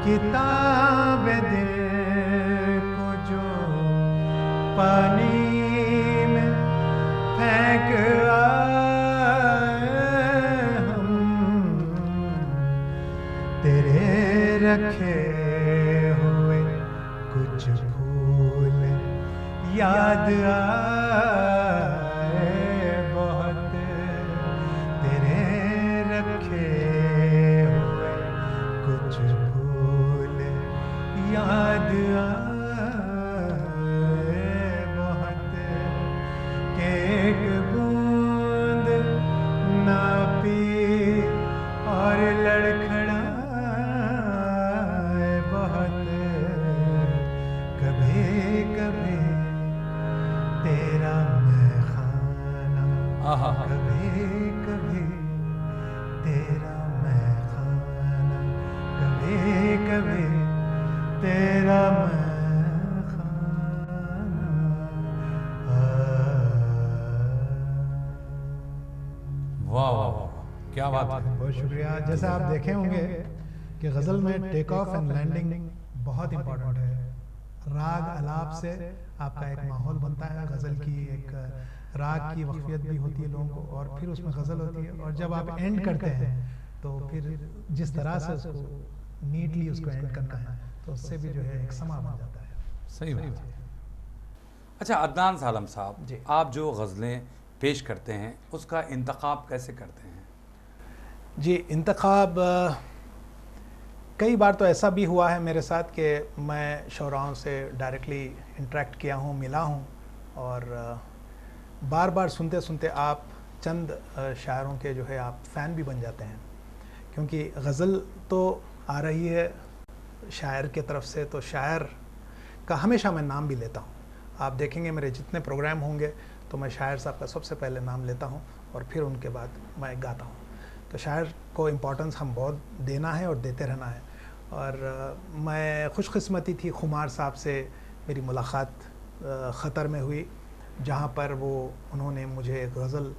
किताब दिल को जो पानी में फेंक आए हम, तेरे रखे कुछ फूल याद आए बहुत, तेरे रखे हुए कुछ फूल याद आए बहुत, कि एक बूंद ना पी और लड़खड़ाए बहुत, कभी कभी तेरा मैं खाना, कभी कभी तेरा मैं खाना, कभी कभी तेरा मैं खाना। वाह वाह वाह, क्या बात है। बहुत शुक्रिया। जैसे आप देखे होंगे कि गज़ल में टेक ऑफ एंड लैंडिंग बहुत इम्पोर्टेंट है। राग अलाप से आपका एक माहौल बनता है, गज़ल की एक राग की वक़्फ़ियत भी होती है लोगों को और फिर उसमें गज़ल होती है और जब आप एंड करते हैं तो फिर जिस तरह से उसको नीटली उसको एंड करना है तो उससे भी जो है एक समा बन जाता है। सही बात है। अच्छा अदनान सालम साहब जी। आप जो गज़लें पेश करते हैं उसका इंतखाब कैसे करते हैं? जी इंतखाब कई बार तो ऐसा भी हुआ है मेरे साथ कि मैं शोराओं से डायरेक्टली इंटरेक्ट किया हूँ, मिला हूँ और बार बार सुनते सुनते आप चंद शायरों के जो है आप फ़ैन भी बन जाते हैं, क्योंकि गज़ल तो आ रही है शायर के तरफ से, तो शायर का हमेशा मैं नाम भी लेता हूँ। आप देखेंगे मेरे जितने प्रोग्राम होंगे तो मैं शायर साहब का सबसे पहले नाम लेता हूँ और फिर उनके बाद मैं गाता हूँ। तो शायर को इम्पोर्टेंस हम बहुत देना है और देते रहना है। और मैं खुशकिस्मती थी, खुमार साहब से मेरी मुलाकात ख़तर में हुई, जहाँ पर उन्होंने मुझे एक गज़ल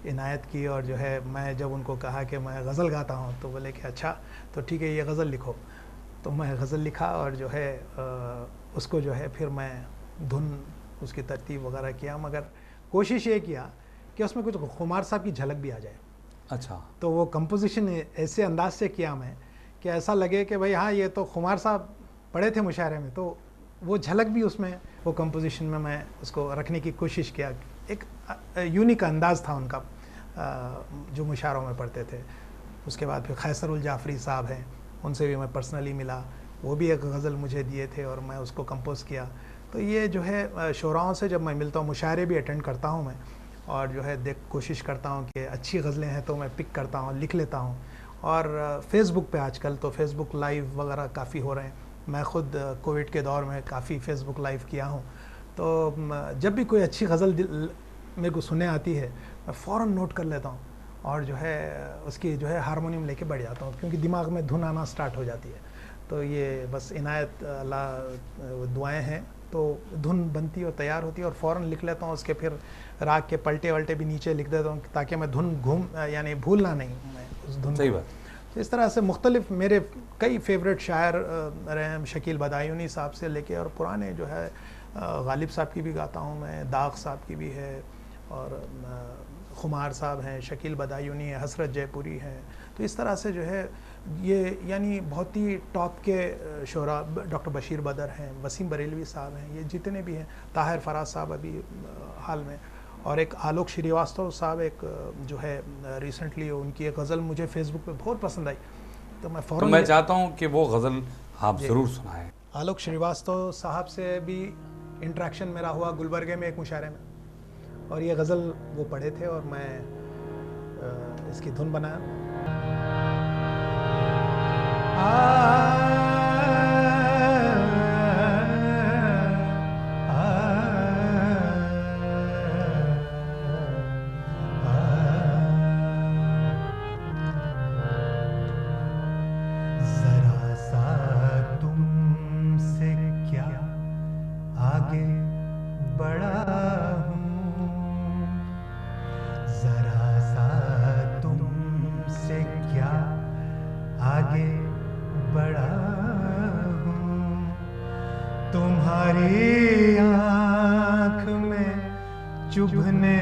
इनायत की। और जो है मैं जब उनको कहा कि मैं गज़ल गाता हूँ तो बोले कि अच्छा तो ठीक है, ये गज़ल लिखो। तो मैं गज़ल लिखा और जो है उसको जो है फिर मैं धुन उसकी तरतीब वगैरह किया, मगर कोशिश ये किया कि उसमें कुछ खुमार साहब की झलक भी आ जाए। अच्छा। तो वो कंपोजिशन ऐसे अंदाज से किया मैं कि ऐसा लगे कि भाई हाँ, ये तो खुमार साहब पढ़े थे मुशायरे में, तो वो झलक भी उसमें वो कंपोजिशन में मैं उसको रखने की कोशिश किया। एक यूनिक अंदाज़ था उनका जो मुशायरों में पढ़ते थे। उसके बाद फिर खैसरुल जाफरी साहब हैं, उनसे भी मैं पर्सनली मिला, वो भी एक गज़ल मुझे दिए थे और मैं उसको कंपोज़ किया। तो ये जो है शोराओं से जब मैं मिलता हूँ, मुशायरे भी अटेंड करता हूँ मैं, और जो है कोशिश करता हूँ कि अच्छी गज़लें हैं तो मैं पिक करता हूँ, लिख लेता हूँ। और फेसबुक पे आजकल तो फेसबुक लाइव वगैरह काफ़ी हो रहे हैं। मैं ख़ुद कोविड के दौर में काफ़ी फेसबुक लाइव किया हूँ। तो जब भी कोई अच्छी गज़ल मेरे को सुनने आती है, मैं फ़ौरन नोट कर लेता हूँ और जो है उसकी जो है हारमोनियम लेके बैठ जाता हूँ, क्योंकि दिमाग में धुन आना स्टार्ट हो जाती है। तो ये बस इनायत अल्लाह दुआएं हैं, तो धुन बनती और तैयार होती है और फ़ौरन लिख लेता हूँ। उसके फिर राग के पलटे वलटे भी नीचे लिख देता हूँ ताकि मैं धुन यानी भूलना नहीं मैं उस धुन। सही बात। तो इस तरह से मुख्तलिफ मेरे कई फेवरेट शायर रहे हैं, शकील बदायूनी साहब से लेके और पुराने जो है गालिब साहब की भी गाता हूँ मैं, दाग साहब की भी है, और खुमार साहब हैं, शकील बदायूनी है, हसरत जयपुरी हैं। तो इस तरह से जो है ये यानी बहुत ही टॉप के शोरा, डॉक्टर बशीर बदर हैं, वसीम बरेलवी साहब हैं, ये जितने भी हैं, ताहिर फराज साहब अभी हाल में, और एक आलोक श्रीवास्तव साहब एक जो है रिसेंटली उनकी एक गज़ल मुझे फेसबुक पे बहुत पसंद आई, तो मैं फ़ौरन मैं चाहता हूँ कि वो गज़ल आप ज़रूर सुनाएं। आलोक श्रीवास्तव साहब से भी इंटरेक्शन मेरा हुआ गुलबर्गे में एक मुशायरे में, और ये गज़ल वो पढ़े थे और मैं इसकी धुन बनाया। जरा सा तुमसे क्या आगे बढ़ा हूँ, जरा सा तुमसे क्या आगे बढ़ा हूँ, तुम्हारी आँख में चुभने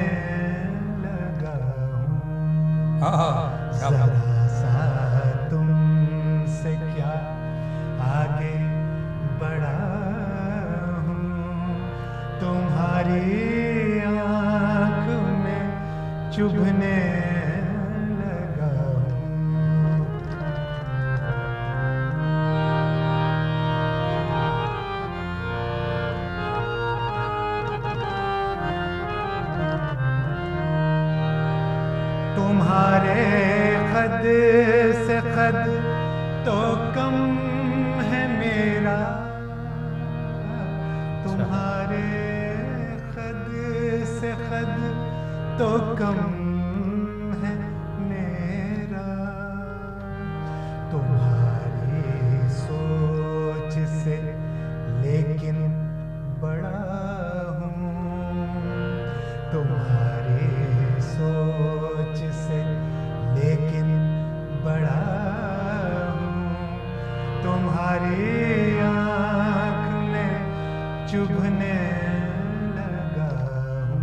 लगा हूँ। जरा सा तुमसे क्या आगे बढ़ा हूँ, तुम्हारी आँख में चुभने लगा हूँ। तुम्हारे खद से खद तो कम है मेरा, तुम्हारे खद से खद तो कम है मेरा, तुम्हारी सोच से लेकिन बड़ा हूँ, तुम्हारी सोच से लेकिन बड़ा हूँ, तुम्हारी आँख में चुभने लगा हूँ,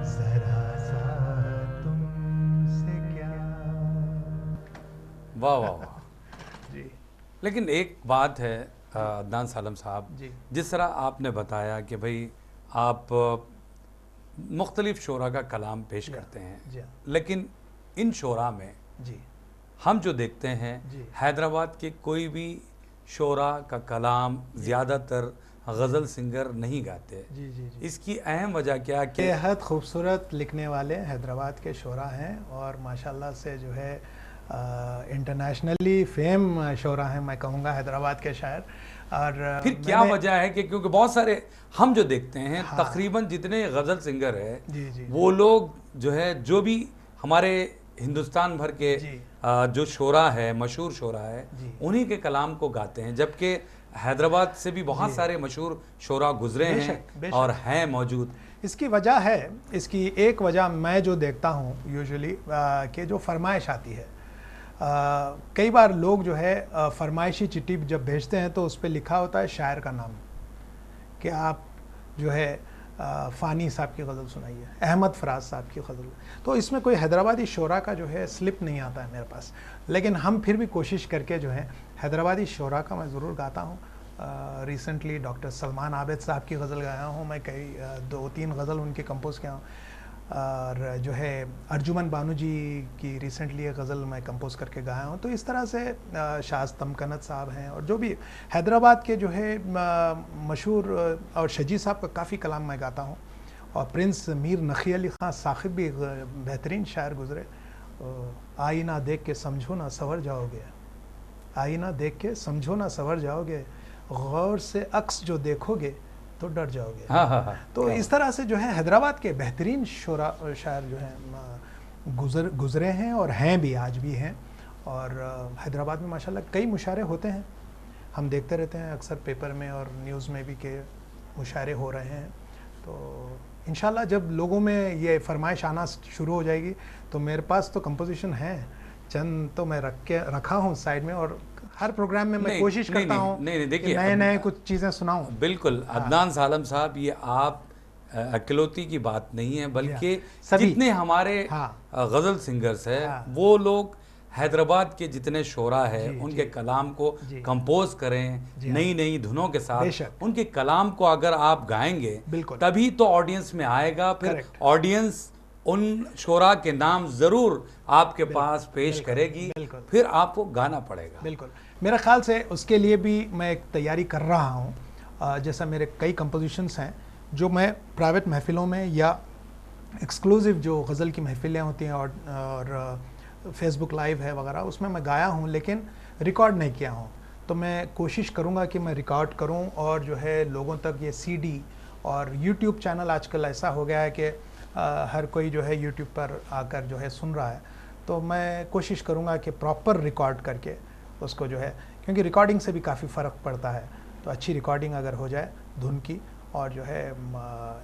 जरा सा तुमसे क्या। वाह वाह वाह। जी लेकिन एक बात है अदनान सालम साहब, जी। जिस तरह आपने बताया कि भाई आप मुख्तलिफ शोरा का कलाम पेश करते जी हैं, हाँ। लेकिन इन शोरा में जी हम जो देखते हैं जी। हैदराबाद के कोई भी शोरा का कलाम ज़्यादातर गज़ल सिंगर नहीं गाते। जी जी जी। इसकी अहम वजह क्या कि बेहद खूबसूरत लिखने वाले हैदराबाद के शोरा हैं और माशाल्लाह से जो है इंटरनेशनली फेम शोरा हैं, मैं कहूँगा हैदराबाद के शायर। और फिर क्या वजह है कि क्योंकि बहुत सारे हम जो देखते हैं तकरीबन जितने गज़ल सिंगर है जी जी वो लोग जो है जो भी हमारे हिंदुस्तान भर के जी। जो शोरा है, मशहूर शोरा है, जी। उन्हीं के कलाम को गाते हैं, जबकि हैदराबाद से भी बहुत सारे मशहूर शोरा गुजरे बेशक, हैं बेशक। और हैं मौजूद। इसकी वजह है, इसकी एक वजह मैं जो देखता हूँ यूजुअली कि जो फरमाइश आती है, कई बार लोग जो है फरमाइशी चिट्ठी जब भेजते हैं तो उस पर लिखा होता है शायर का नाम कि आप जो है फ़ानी साहब की गज़ल सुनाइए, अहमद फराज साहब की गज़ल। तो इसमें कोई हैदराबादी शोरा का जो है स्लिप नहीं आता है मेरे पास, लेकिन हम फिर भी कोशिश करके जो है हैदराबादी शोरा का मैं ज़रूर गाता हूँ। रिसेंटली डॉक्टर सलमान आबिद साहब की गज़ल गाया हूँ मैं, कई 2-3 गज़ल उनके कंपोज़ किया हूँ। और जो है अर्जुमन बानू जी की रिसेंटली एक गज़ल मैं कंपोज़ करके गाया हूँ। तो इस तरह से शाज तमकनत साहब हैं और जो भी हैदराबाद के जो है मशहूर, और शजी साहब का काफ़ी कलाम मैं गाता हूँ। और प्रिंस मीर नखी अली ख़ान साहिब भी बेहतरीन शायर गुज़रे। आईना देख के समझो ना सवर जाओगे, आईना देख के समझो ना सवर जाओगे, गौर से अक्स जो देखोगे तो डर जाओगे। हाँ। तो इस तरह से जो है हैदराबाद के बेहतरीन शायर जो हैं गुजरे हैं और हैं भी, आज भी हैं। और हैदराबाद में माशाल्लाह कई मुशायरे होते हैं, हम देखते रहते हैं अक्सर पेपर में और न्यूज़ में भी कि मुशायरे हो रहे हैं। तो इंशाल्लाह जब लोगों में ये फरमाइश आना शुरू हो जाएगी तो मेरे पास तो कंपोजिशन है, चंद तो मैं रखा हूँ साइड में, और हर प्रोग्राम में मैं कोशिश करता हूँ देखिए नए कुछ चीज़ें सुनाऊँ। बिल्कुल अदनान सालम साहब, ये आप अकेलोती की बात नहीं है, बल्कि सभी जितने हमारे गज़ल सिंगर्स हैं वो लोग हैदराबाद के जितने शोरा है उनके कलाम को कंपोज करें नई नई धुनों के साथ, उनके कलाम को अगर आप गाएंगे तभी तो ऑडियंस में आएगा। फिर ऑडियंस उन शोरा के नाम ज़रूर आपके पास पेश करेगी, फिर आपको गाना पड़ेगा। बिल्कुल, मेरा ख्याल से उसके लिए भी मैं एक तैयारी कर रहा हूँ। जैसा मेरे कई कंपोजिशंस हैं जो मैं प्राइवेट महफ़िलों में या एक्सक्लूसिव जो गज़ल की महफ़िलें होती हैं और फेसबुक लाइव है वगैरह, उसमें मैं गाया हूँ लेकिन रिकॉर्ड नहीं किया हूँ। तो मैं कोशिश करूँगा कि मैं रिकॉर्ड करूँ और जो है लोगों तक ये सीडी, और यूट्यूब चैनल आजकल ऐसा हो गया है कि हर कोई जो है यूट्यूब पर आकर जो है सुन रहा है। तो मैं कोशिश करूँगा कि प्रॉपर रिकॉर्ड करके उसको जो है, क्योंकि रिकॉर्डिंग से भी काफ़ी फ़र्क पड़ता है, तो अच्छी रिकॉर्डिंग अगर हो जाए धुन की, और जो है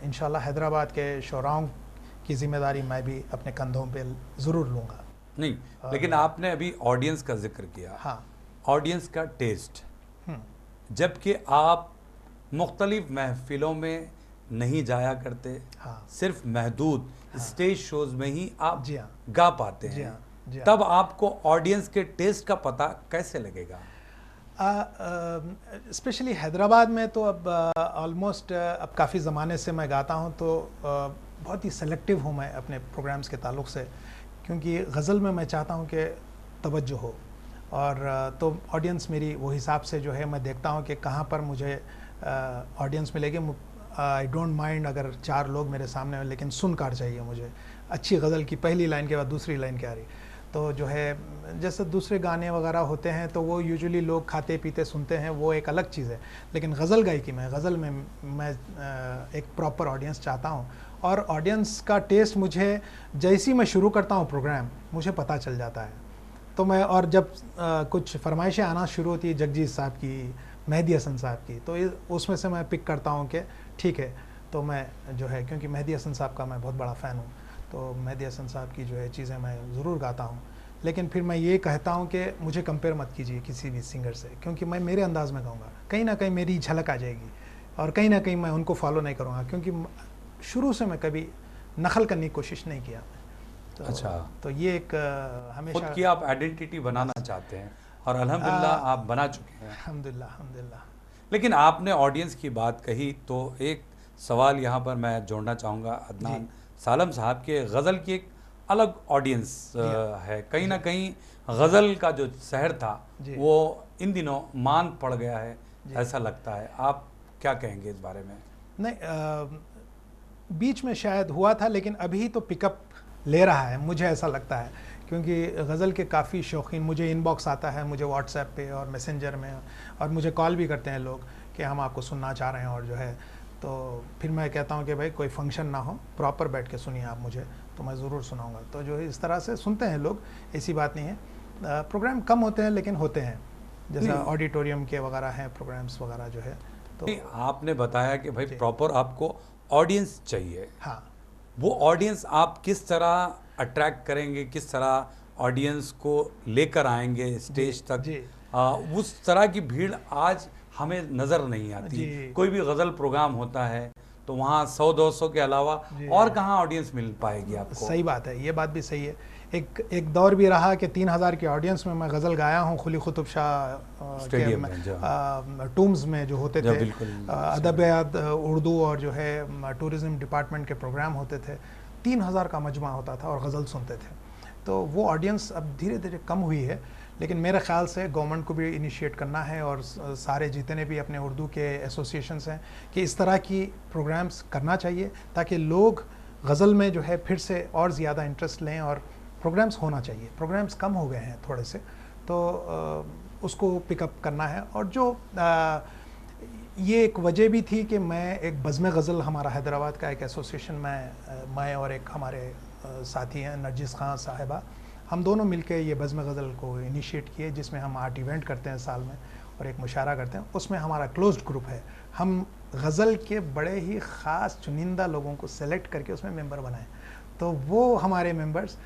इंशाल्लाह हैदराबाद के शोराओं की ज़िम्मेदारी मैं भी अपने कंधों पे ज़रूर लूँगा। नहीं, लेकिन आपने अभी ऑडियंस का जिक्र किया। हाँ, ऑडियंस का टेस्ट, जबकि आप मुख्तलिफ महफिलों में नहीं जाया करते, सिर्फ महदूद स्टेज शोज में ही आप गा पाते हैं, तब आपको ऑडियंस के टेस्ट का पता कैसे लगेगा? स्पेशली हैदराबाद में तो अब ऑलमोस्ट अब काफ़ी ज़माने से मैं गाता हूँ, तो बहुत ही सेलेक्टिव हूँ मैं अपने प्रोग्राम्स के ताल्लुक़ से, क्योंकि गज़ल में मैं चाहता हूँ कि तवज्जो हो, और तो ऑडियंस मेरी वो हिसाब से जो है मैं देखता हूँ कि कहाँ पर मुझे ऑडियंस मिलेगी। आई डोंट माइंड अगर 4 लोग मेरे सामने हो, लेकिन सुनकार चाहिए मुझे, अच्छी गज़ल की पहली लाइन के बाद दूसरी लाइन क्या आ रही। तो जो है जैसे दूसरे गाने वगैरह होते हैं तो वो यूजुअली लोग खाते पीते सुनते हैं, वो एक अलग चीज़ है, लेकिन गज़ल गायकी में, गज़ल में मैं एक प्रॉपर ऑडियंस चाहता हूँ, और ऑडियंस का टेस्ट मुझे जैसी मैं शुरू करता हूँ प्रोग्राम मुझे पता चल जाता है। तो मैं, और जब कुछ फरमाइशें आना शुरू होती है जगजीत साहब की, मेहदी हसन साहब की, तो उसमें से मैं पिक करता हूँ कि ठीक है, तो मैं जो है, क्योंकि मेहदी हसन साहब का मैं बहुत बड़ा फ़ैन हूँ, तो मेहदी हसन साहब की जो है चीज़ें मैं ज़रूर गाता हूँ। लेकिन फिर मैं ये कहता हूँ कि मुझे कंपेयर मत कीजिए किसी भी सिंगर से, क्योंकि मैं मेरे अंदाज़ में गाऊँगा, कहीं ना कहीं मेरी झलक आ जाएगी, और कहीं ना कहीं मैं उनको फॉलो नहीं करूँगा, क्योंकि शुरू से मैं कभी नकल करने की कोशिश नहीं किया। तो, अच्छा, तो ये एक हमेशा खुद की आप आइडेंटिटी बनाना चाहते हैं, और अल्हम्दुलिल्लाह आप बना चुके हैं। अल्हम्दुलिल्लाह। लेकिन आपने ऑडियंस की बात कही, तो एक सवाल यहाँ पर मैं जोड़ना चाहूँगा। अदनान सालम साहब के गज़ल की एक अलग ऑडियंस है, कहीं ना कहीं गज़ल का जो शहर था वो इन दिनों मान पड़ गया है, ऐसा लगता है। आप क्या कहेंगे इस बारे में? नहीं, बीच में शायद हुआ था, लेकिन अभी तो पिकअप ले रहा है, मुझे ऐसा लगता है, क्योंकि गज़ल के काफ़ी शौकीन, मुझे इनबॉक्स आता है, मुझे व्हाट्सएप पे और मैसेंजर में, और मुझे कॉल भी करते हैं लोग कि हम आपको सुनना चाह रहे हैं, और जो है तो फिर मैं कहता हूँ कि भाई कोई फंक्शन ना हो, प्रॉपर बैठ के सुनिए आप मुझे, तो मैं ज़रूर सुनाऊँगा। तो जो है इस तरह से सुनते हैं लोग, ऐसी बात नहीं है। प्रोग्राम कम होते हैं लेकिन होते हैं, जैसा ऑडिटोरियम के वगैरह हैं प्रोग्राम्स वगैरह जो है। तो आपने बताया कि भाई प्रॉपर आपको ऑडियंस चाहिए, हाँ, वो ऑडियंस आप किस तरह अट्रैक्ट करेंगे, किस तरह ऑडियंस को लेकर आएंगे स्टेज तक? जी। उस तरह की भीड़ आज हमें नज़र नहीं आती। जी। कोई भी गज़ल प्रोग्राम होता है तो वहाँ 100-200 के अलावा और कहाँ ऑडियंस मिल पाएगी आपको? सही बात है, ये बात भी सही है। एक दौर भी रहा कि 3000 की ऑडियंस में मैं गज़ल गाया हूँ खुली कुतुब शाह स्टेडियम के टूम्स में जो होते थे, अदब उर्दू और जो है टूरिज़्म डिपार्टमेंट के प्रोग्राम होते थे, 3000 का मजमा होता था और गज़ल सुनते थे। तो वो ऑडियंस अब धीरे धीरे कम हुई है, लेकिन मेरे ख्याल से गवर्नमेंट को भी इनिशिएट करना है, और सारे जितने भी अपने उर्दू के एसोसिएशंस हैं कि इस तरह की प्रोग्राम्स करना चाहिए, ताकि लोग गज़ल में जो है फिर से और ज़्यादा इंटरेस्ट लें, और प्रोग्राम्स होना चाहिए। प्रोग्राम्स कम हो गए हैं थोड़े से, तो उसको पिकअप करना है। और जो ये एक वजह भी थी कि मैं एक बज़्म गज़ल, हमारा हैदराबाद का एक एसोसिएशन में, मैं और एक हमारे साथी हैं नरजिस खान साहिबा, हम दोनों मिलके ये बज़्म गज़ल को इनिशिएट किए, जिसमें हम आर्ट इवेंट करते हैं साल में और एक मुशायरा करते हैं। उसमें हमारा क्लोज्ड ग्रुप है, हम गज़ल के बड़े ही ख़ास चुनिंदा लोगों को सेलेक्ट करके उसमें मेंबर बनाए। तो वो हमारे मेंबर्स,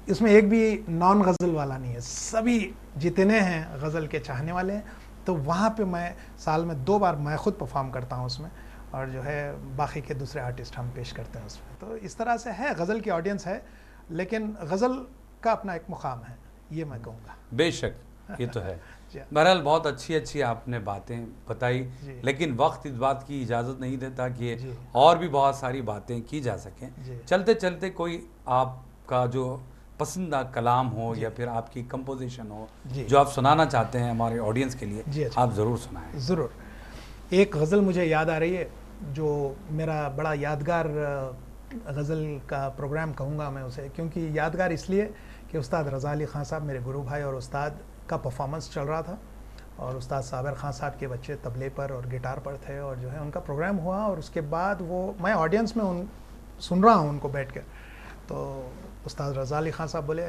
इसमें एक भी नॉन गज़ल वाला नहीं है, सभी जितने हैं गज़ल के चाहने वाले हैं। तो वहाँ पे मैं साल में 2 बार मैं ख़ुद परफॉर्म करता हूँ उसमें, और जो है बाकी के दूसरे आर्टिस्ट हम पेश करते हैं उसमें। तो इस तरह से है, गज़ल की ऑडियंस है, लेकिन गज़ल का अपना एक मुकाम है, ये मैं कहूँगा। बेशक, ये तो है। बहरहाल बहुत अच्छी आपने बातें बताई, लेकिन वक्त इस बात की इजाज़त नहीं देता कि और भी बहुत सारी बातें की जा सकें। चलते चलते कोई आपका जो पसंदीदा कलाम हो या फिर आपकी कंपोजिशन हो जो आप सुनाना चाहते हैं हमारे ऑडियंस के लिए, आप ज़रूर सुनाएं। ज़रूर। एक गज़ल मुझे याद आ रही है, जो मेरा बड़ा यादगार गज़ल का प्रोग्राम कहूँगा मैं उसे, क्योंकि यादगार इसलिए कि उस्ताद रज़ा अली ख़ान साहब मेरे गुरु भाई, और उस्ताद का परफॉर्मेंस चल रहा था, और उस्ताद साबिर ख़ान साहब के बच्चे तबले पर और गिटार पर थे, और जो है उनका प्रोग्राम हुआ, और उसके बाद वो मैं ऑडियंस में सुन रहा हूँ उनको बैठ कर। तो उस्ताद रज़ा अली ख़ान साहब बोले,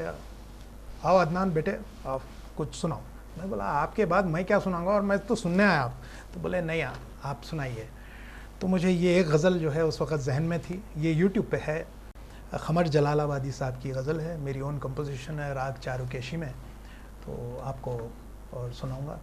आओ अदनान बेटे आप कुछ सुनाओ। मैं बोला आपके बाद मैं क्या सुनाऊंगा, और मैं तो सुनने आया। आप तो बोले नहीं आप सुनाइए। तो मुझे ये एक गज़ल जो है उस वक़्त जहन में थी, ये यूट्यूब पे है, ख़मर जलालाबादी साहब की गज़ल है, मेरी ओन कंपोजिशन है, राग चारुकेशी में, तो आपको और सुनाऊंगा।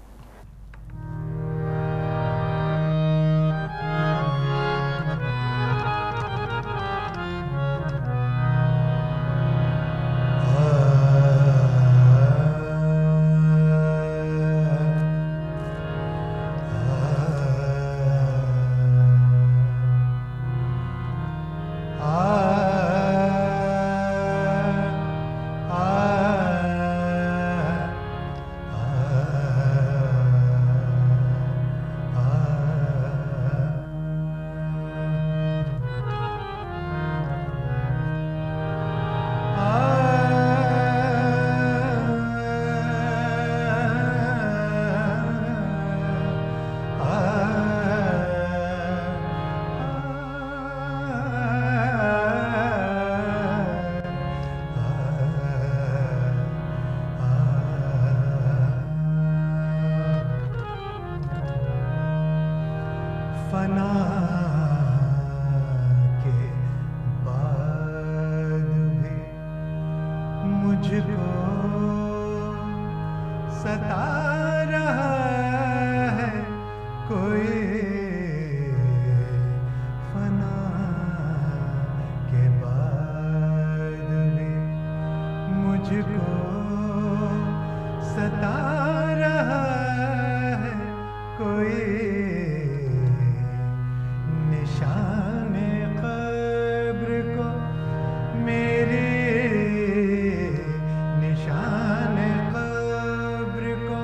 फना के बाद भी मुझको सता रहा है कोई, फना के बाद भी मुझको सता रहा है कोई, निशाने क़ब्र को मेरे, निशाने क़ब्र को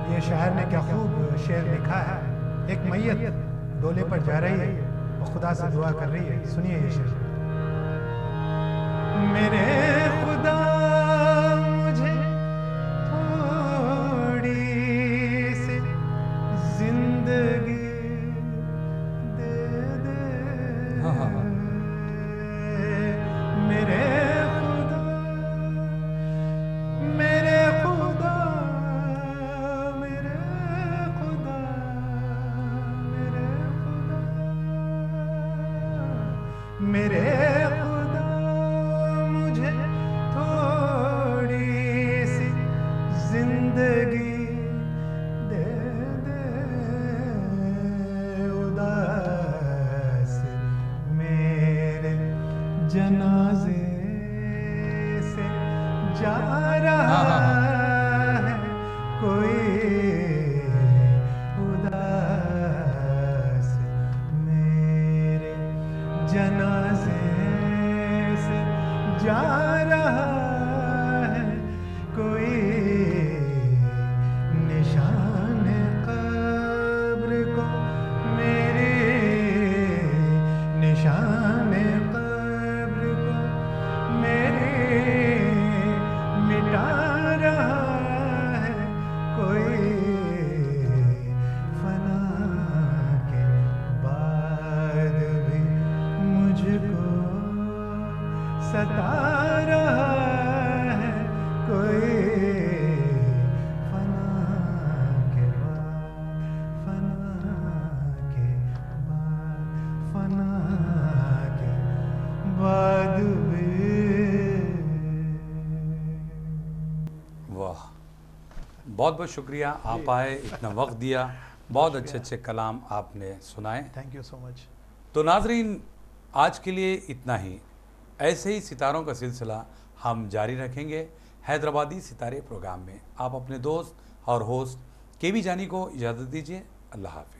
ये शायर ने क्या खूब शेर लिखा है। एक मैयत डोले पर जा रही है और खुदा से दुआ कर रही है। सुनिए ये शेर। मेरे खुदा मुझे थोड़ी सी जिंदगी दे दे। मेरे खुदा मेरे खुदा मेरे खुदा मेरे खुदा मुझे थोड़ी सी जिंदगी दे दे। उदास मेरे जनाजे से जा रहा है कोई। उदास मेरे जनाजे से जा रहा है कोई। निशान कब्र को मेरे निशान कब्र को मेरे मिटा रहा है कोई। फना के बाद भी मुझको सता रहा है कोई। फना के बाद फना के बाद फना के बाद भी। वाह, बहुत बहुत शुक्रिया, आप आए, इतना वक्त दिया, बहुत अच्छे अच्छे कलाम आपने सुनाए। Thank you so much. तो नाजरीन, आज के लिए इतना ही। ऐसे ही सितारों का सिलसिला हम जारी रखेंगे हैदराबादी सितारे प्रोग्राम में। आप अपने दोस्त और होस्ट केवी जानी को इजाज़त दीजिए। अल्लाह हाफिज़।